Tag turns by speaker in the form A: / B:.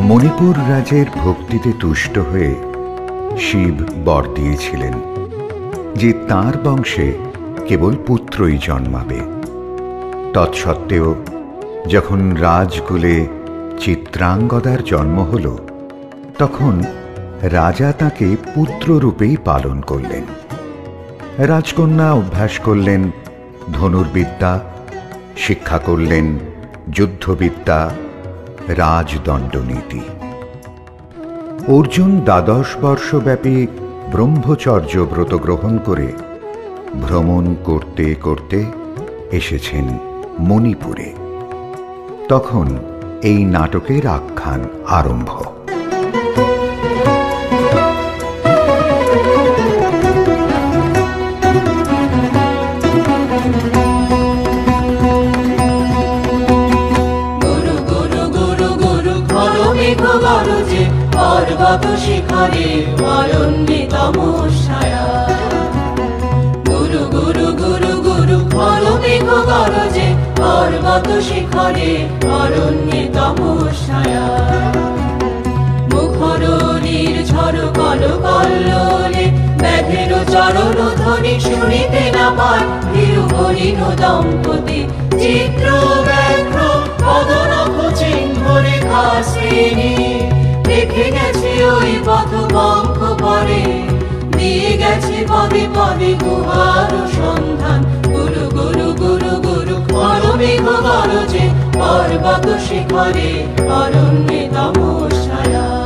A: মণিপুর রাজের ভক্তিতে তুষ্ট হয়ে শিব বর দিয়েছিলেন যে তাঁর বংশে কেবল পুত্রই জন্মাবে। তৎসত্ত্বেও যখন রাজকুলে চিত্রাঙ্গদার জন্ম হল, তখন রাজা তাকে পুত্ররূপেই পালন করলেন। রাজকন্যা অভ্যাস করলেন ধনুর্বিদ্যা, শিক্ষা করলেন যুদ্ধবিদ্যা, রাজদণ্ডনীতি। অর্জুন 12 বর্ষব্যাপী ব্রহ্মচর্য ব্রত গ্রহণ করে ভ্রমণ করতে করতে এসেছেন মণিপুরে। তখন এই নাটকের আখ্যান আরম্ভ।
B: পর্বত শিখরে অরণ্যে তমস্যায়া, গুরু গুরু গুরু গুরু ঘন মেঘ গরজে পর্বত শিখরে অরণ্যে তমস্যায়া। মুখর নির্ঝর কল কল্লোলে ব্যাঘের চরণ ধ্বনি শুনিতে না পায় তিরুহরিণ দম্পতি চিত্র ব্যাঘ্র পদনখ চিহ্ন রেখা শ্রেণী। দেখে গেছে ওই পথ পঙ্খ পরে, দিয়ে গেছে পদে পদে গুহার সন্ধান। গুরু গুরু গুরু গুরু ঘন মেঘ গরজে পর্বত শিখরে অরণ্যে তমস্যায়া।